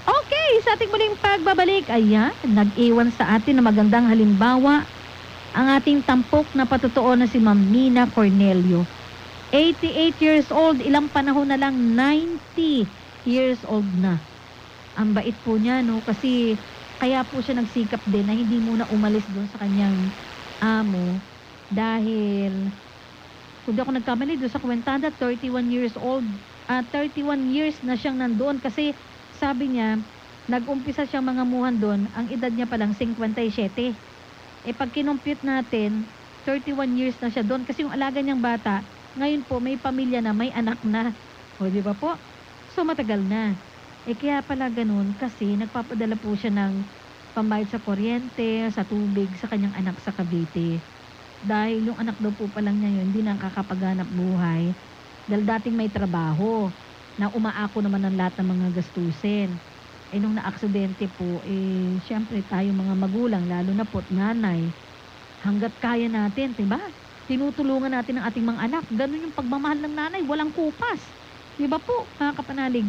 Okay, sa ating muling pagbabalik, ayan, nag-iwan sa atin na magandang halimbawa ang ating tampok na patotoo na si Ma'am Mina Cornelio. 88 years old, ilang panahon na lang, 90 years old na. Ang bait po niya, no? Kasi kaya po siya nagsikap din na hindi muna umalis doon sa kanyang amo dahil kung di ako nagkamali doon sa kwentanda, 31 years old. 31 years na siyang nandoon kasi sabi niya, nag-umpisa siyang mangamuhan doon, ang edad niya palang 57. Pag kinumpute natin, 31 years na siya doon kasi yung alaga niyang bata, ngayon po may pamilya na, may anak na. O di ba po? So matagal na. Kaya pala ganun kasi nagpapadala po siya ng pambayad sa kuryente, sa tubig, sa kanyang anak sa Cavite. Dahil yung anak daw po palang niya yun, hindi nakakapaghanap buhay. Dahil dating may trabaho na umaako naman ng lahat ng mga gastusin. Nung na-aksidente po, syempre tayo mga magulang, lalo na po't nanay, hanggat kaya natin, diba? Tinutulungan natin ang ating mga anak. Ganun yung pagmamahal ng nanay, walang kupas. Diba po, mga kapanalig?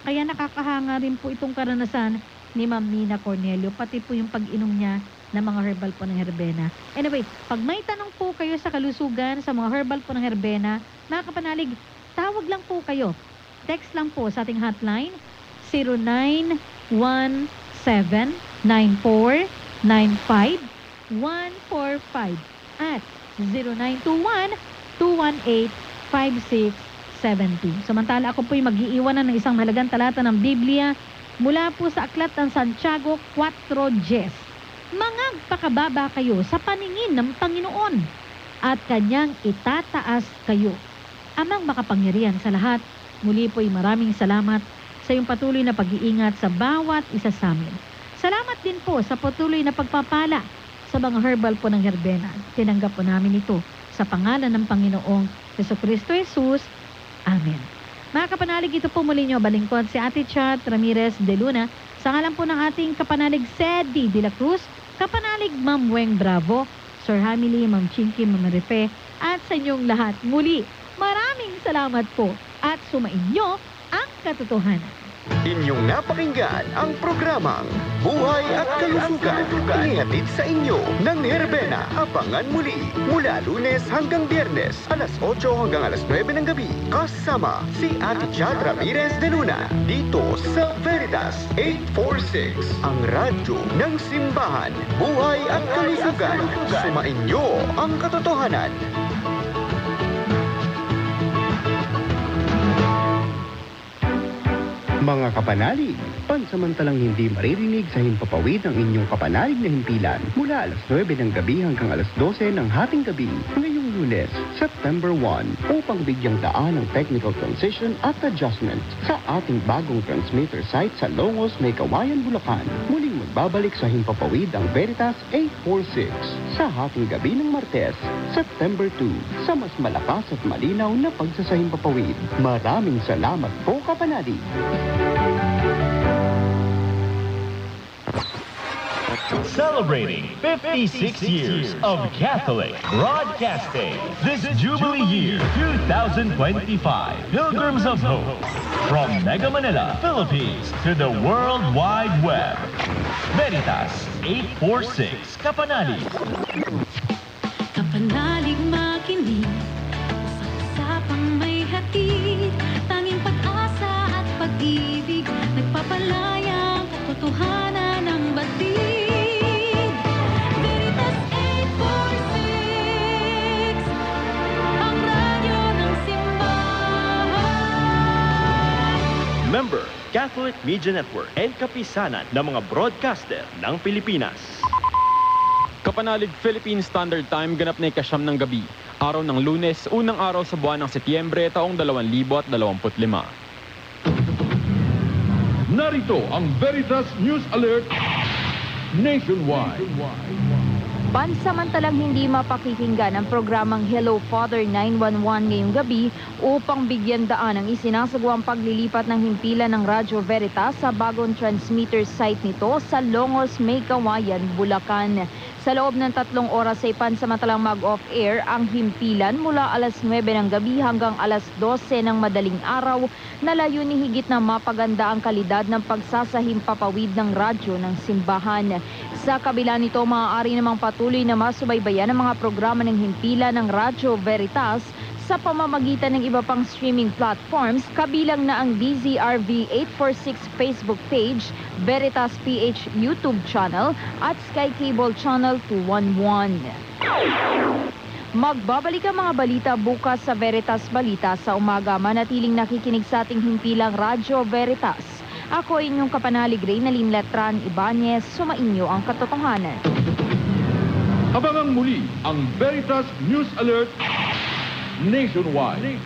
Kaya nakakahanga rin po itong karanasan ni Ma'am Mina Cornelio, pati po yung pag-inom niya ng mga herbal po ng Herbena. Anyway, pag may tanong po kayo sa kalusugan, sa mga herbal po ng Herbena, mga kapanalig, tawag lang po kayo. Text lang po sa ating hotline, 0917-9495-145 at 0921-218-5672. Samantala ako po'y mag-iiwanan ng isang mahalagang talata ng Biblia mula po sa aklat ng Santiago 4:10. Magpakababa kayo sa paningin ng Panginoon at kanyang itataas kayo. Amang makapangyarihan sa lahat, muli po'y maraming salamat sa iyong patuloy na pag-iingat sa bawat isa sa amin. Salamat din po sa patuloy na pagpapala sa mga herbal po ng Herbena. Tinanggap po namin ito sa pangalan ng Panginoong Jesucristo Jesus. Amen. Mga kapanalig, ito po muli nyo balingkod si Ate Chat Ramirez de Luna sa ngalan po ng ating kapanalig Sedi de la Cruz, kapanalig Ma'am Weng Bravo, Sir Hamily, Ma'am Chinky, Ma'am Refe, at sa inyong lahat. Muli, maraming salamat po at sumainyo ang katotohanan. Inyong napakinggan ang programang Buhay at Kalusugan. Inihatid sa inyo ng Herbena. Abangan muli mula Lunes hanggang Biyernes, alas 8 hanggang alas 9 ng gabi. Kasama si Ate Chad Ramirez de Luna dito sa Veritas 846, ang radyo ng simbahan. Buhay at Kalusugan. Sumainyo ang katotohanan. Mga kapanalig, pansamantalang hindi maririnig sa himpapawid ang inyong kapanalig na himpilan mula alas 9 ng gabi hanggang alas 12 ng hating gabi ngayong Lunes, September 1 upang bigyang daan ang technical transition at adjustment sa ating bagong transmitter site sa Longos, May Kawayan, Bulacan. Muling magbabalik sa himpapawid ang Veritas 846 sa hating gabi ng Martes, September 2 sa mas malakas at malinaw na pagsasahimpapawid. Maraming salamat po kapanalig! Celebrating 56 years of Catholic Broadcasting. This Jubilee Year 2025, Pilgrims of Hope. From Mega Manila, Philippines to the World Wide Web. Veritas 846, Kapanalig. Kapanalig makinig, usap-usapang may hatid, tanging pag-asa at pag-ibig, nagpapalaya ang katotohanan ng batid. Veritas 846, ang radyo ng simbahan. Member, Catholic Media Network and kapisanan ng mga broadcaster ng Pilipinas. Kapanalig Philippine Standard Time, ganap na ikasyam ng gabi. Araw ng Lunes, unang araw sa buwan ng Setyembre, taong 2025. Narito ang Veritas News Alert Nationwide. Pansamantalang hindi mapakikinggan ang programang Hello Father 911 ngayong gabi upang bigyan daan ang isinasagawang paglilipat ng himpilan ng Radyo Veritas sa bagong transmitter site nito sa Longos, May Kawayan, Bulacan. Sa loob ng 3 oras ay pansamantalang mag-off-air ang himpilan mula alas 9 ng gabi hanggang alas 12 ng madaling araw na layunin higit na mapaganda ang kalidad ng pagsasahimpapawid ng radyo ng simbahan. Sa kabila nito, maaari namang patuloy na masubaybayan ang mga programa ng himpilan ng Radyo Veritas sa pamamagitan ng iba pang streaming platforms, kabilang na ang DZRV 846 Facebook page, Veritas PH YouTube channel at Sky Cable Channel 211. Magbabalik ang mga balita bukas sa Veritas Balita sa umaga. Manatiling nakikinig sa ating himpilang Radyo Veritas. Ako inyong kapanalig Reynalyn Letran Ibanez, sumainyo ang katotohanan. Abangang muli ang Veritas News Alert Nationwide.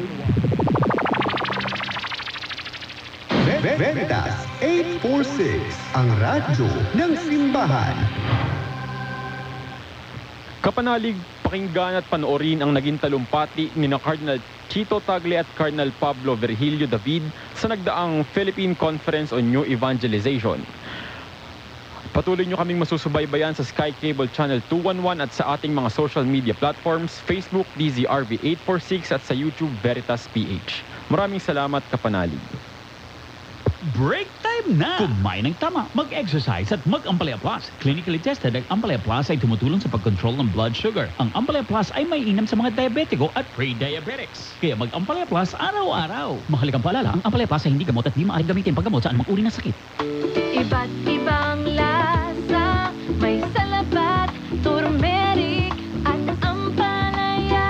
Veritas 846, ang radyo ng simbahan. Kapanalig, pakinggan at panoorin ang naging talumpati ni Cardinal Chito Tagle at Cardinal Pablo Virgilio David sa nagdaang Philippine Conference on New Evangelization. Patuloy nyo kaming masusubaybayan sa Sky Cable Channel 211 at sa ating mga social media platforms, Facebook, DZRV 846 at sa YouTube, Veritas PH. Maraming salamat, kapanalig. Break time na! Kumain ng tama, mag-exercise at mag-Ampalaya Plus. Clinically tested, ang Ampalaya Plus ay tumutulong sa pag-control ng blood sugar. Ang Ampalaya Plus ay may inam sa mga diabetiko at pre-diabetics. Kaya mag-Ampalaya Plus araw-araw. Mahalagang paalala, ang Ampalaya Plus ay hindi gamot at di maaaring gamitin paggamot sa anumang uri ng sakit. Iba't ibang lasa, may salabat, turmeric at ampalaya.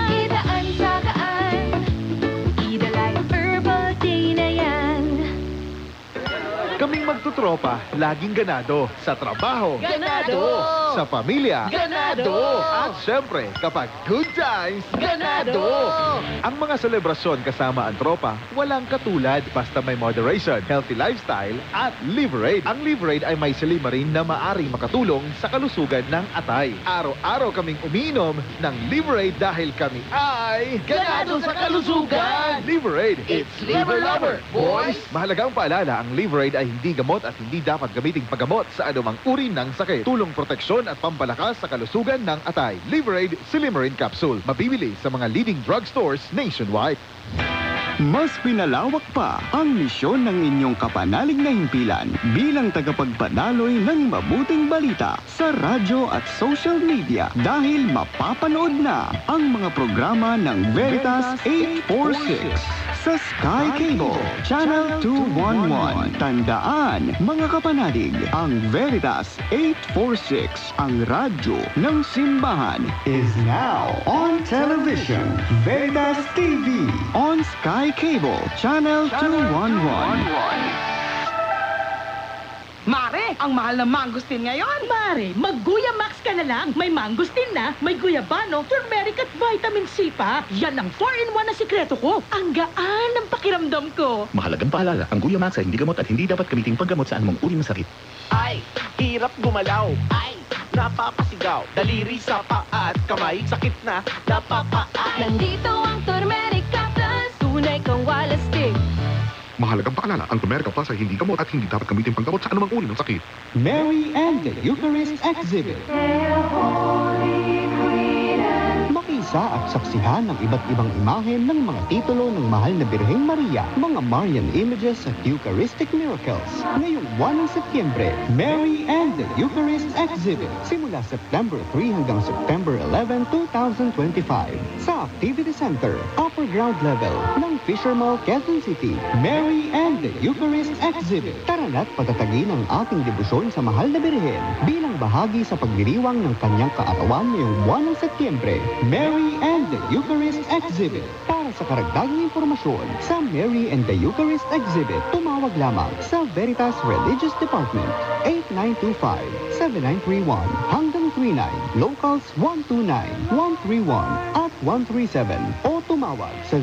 Idaan sa kaan, idalay herbal day na yan. Kaming magtutropa, laging ganado. Sa trabaho, Ganado! Sa pamilya, Ganado! At syempre, kapag good times, Ganado! Ang mga selebrasyon kasama ang tropa, walang katulad basta may moderation, healthy lifestyle, at Liverade. Ang Liverade ay may silimarin na maaring makatulong sa kalusugan ng atay. Araw-araw kaming umiinom ng Liverade dahil kami ay Ganado sa kalusugan! Liverade, It's Liver Lover, boys! Mahalagang paalala, ang Liverade ay hindi gamot at hindi dapat gamiting paggamot sa anumang uri ng sakit. Tulong proteksyon at pampalakas sa kalusugan ng atay. Liverade Silimarin Capsule. Mabibili sa mga leading drugstores nationwide. Mas pinalawak pa ang misyon ng inyong kapanalig na himpilan bilang tagapagpadaloy ng mabuting balita sa radyo at social media dahil mapapanood na ang mga programa ng Veritas 846 sa Sky Cable Channel 211. Tandaan, mga kapanalig, ang Veritas 846, ang radyo ng simbahan, is now on television. Veritas TV on Sky Cable Channel 211. Mare, ang mahal ng mangustin ngayon. Mare, mag-Guya Max ka na lang. May mangustin na, may guyabano, turmeric at vitamin C pa. Yan ang 4-in-1 na sikreto ko. Ang gaan ng pakiramdam ko. Mahalagang paalala, ang Guya Max ay hindi gamot at hindi dapat gamiting paggamot sa anumang uri ng sakit. Ay, hirap gumalaw. Ay, napapasigaw. Daliri sa paa at kamay, sakit na, napapaa. Nandito ang turmeric capsules, tunay kang walastik. Mahalagang paalala, ang Turmeric Plus ay hindi gamot at hindi dapat gamitin panggamot sa anumang uri ng sakit. Mary and the Eucharist Exhibit. Makisa at saksihan ng iba't ibang imahen ng mga titulo ng mahal na Birheng Maria, mga Marian images at Eucharistic miracles. Ngayong 1 ng Setyembre, Mary and the Eucharist Exhibit. Simula September 3 hanggang September 11, 2025 sa Activity Center, upper ground level ng Fisher Mall, Quezon City. Mary and the Eucharist Exhibit. Tara na't patatagin ang ating debosyon sa mahal na Birhen bilang bahagi sa pagdiriwang ng kanyang kaarawan ngayong 1 ng Setyembre. Mary and the Eucharist Exhibit. Para sa karagdagang impormasyon sa Mary and the Eucharist Exhibit, tumawag lamang sa Veritas Religious Department 8925-7931 hanggang 39, locals 129-131 at 137 o tumawag sa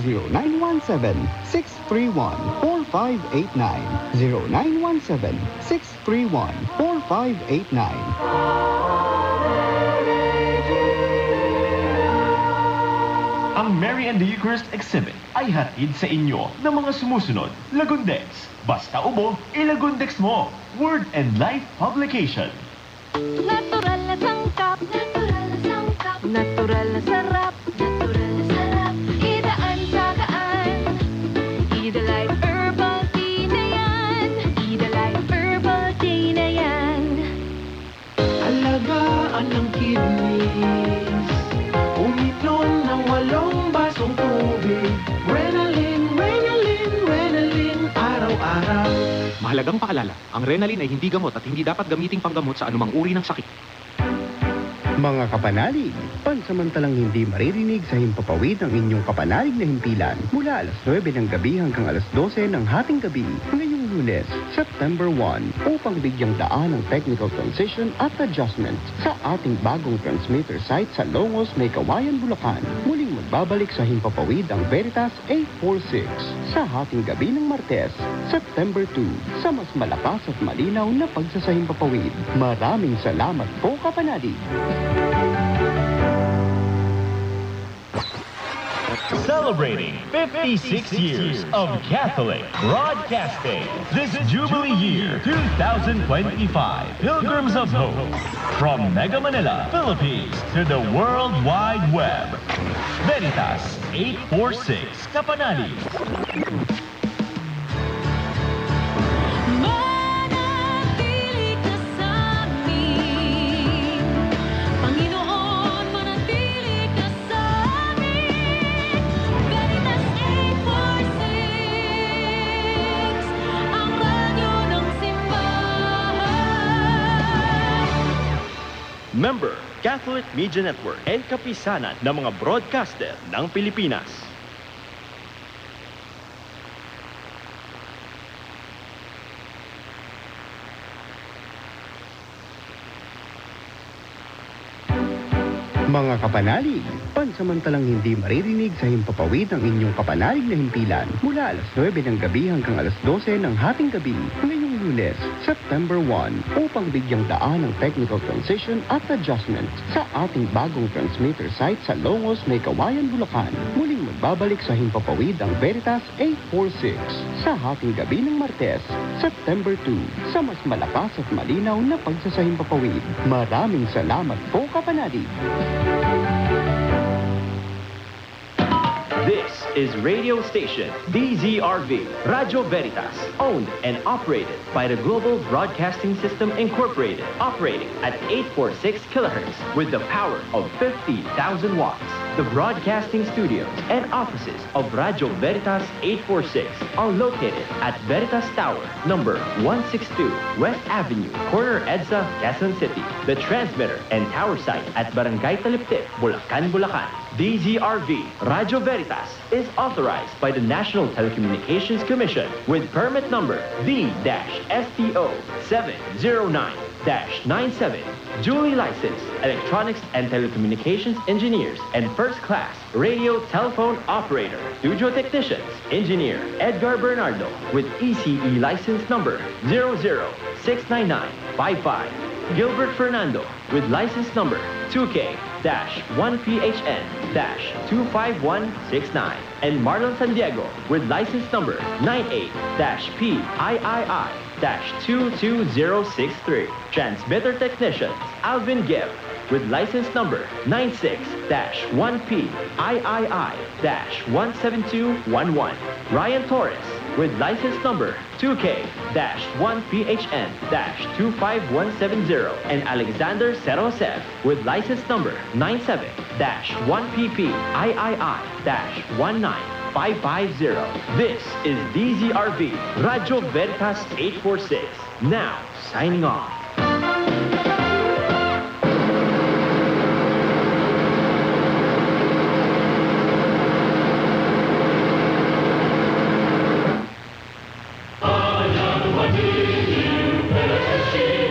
0917-631-4589 0917-631-4589. Ang Mary and the Eucharist Exhibit ay hatid sa inyo ng mga sumusunod. Lagundex. Basta ubo, ilagundex mo. Word and Life Publication. Natural na sarap, natural na sarap. Idaan sa daan. Idalite Herbal Tea na yan. Idalite Herbal Tea na yan. Alagaan ng kidneys. Uminom ng 8 basong tubig. Renalin, Renalin, Renalin, araw-araw. Mahalagang paalala, ang Renalin ay hindi gamot at hindi dapat gamiting panggamot sa anumang uri ng sakit. Mga kapanalig, pansamantalang hindi maririnig sa himpapawid ang inyong kapanalig na himpilan mula alas 9 ng gabi hanggang alas 12 ng hating gabi ngayong Lunes, September 1 upang bigyang daan ang technical transition at adjustment sa ating bagong transmitter site sa Longos, May Kawayan, Bulacan. Muling magbabalik sa himpapawid ang Veritas 846 sa hating gabi ng Martes, September 2 sa mas malakas at malinaw na pagsasahimpapawid. Maraming salamat po kapanalig! Celebrating 56 years of Catholic Broadcasting this Jubilee Year 2025. Pilgrims of Hope. From Mega Manila, Philippines to the World Wide Web. Veritas 846 Kapanali. Manatili ka sa amin. Panginoon, manatili ka sa amin. Veritas 846, ang radyo ng simbahan. Member, Catholic Media Network and kapisanan ng mga broadcaster ng Pilipinas. Mga kapanalig, pansamantalang hindi maririnig sa himpapawid ang inyong kapanalig na himpilan mula alas 9 ng gabi hanggang alas 12 ng hating gabi ngayong Lunes, September 1 upang bigyang daan ang technical transition at adjustment sa ating bagong transmitter site sa Longos, May Kawayan, Bulacan. Muling magbabalik sa himpapawid ang Veritas 846 sa hating gabi ng Martes, September 2 sa mas malakas at malinaw na pagsasahimpapawid. Maraming salamat po kapanalig! This is radio station DZRV, Radio Veritas, owned and operated by the Global Broadcasting System Incorporated, operating at 846 kilohertz with the power of 50,000 watts. The broadcasting studios and offices of Radio Veritas 846 are located at Veritas Tower, number 162, West Avenue, corner EDSA, Quezon City. The transmitter and tower site at Barangay Taliptip, Bulacan, Bulacan. DZRV, Radio Veritas, is authorized by the National Telecommunications Commission with permit number D-STO 709-97, duly licensed electronics and telecommunications engineers and first-class radio telephone operator. Studio technicians, engineer Edgar Bernardo with ECE license number 0069955. Gilbert Fernando with license number 2K-1PHN-25169. And Marlon San Diego with license number 98-PIII-22063. Transmitter technicians Alvin Gibb with license number 96-1PIII-17211. Ryan Torres with license number 2K-1PHN-25170. And Alexander Serosef with license number 97-1PPIII-19550. This is DZRV, Radio Veritas 846. Now, signing off. Manatili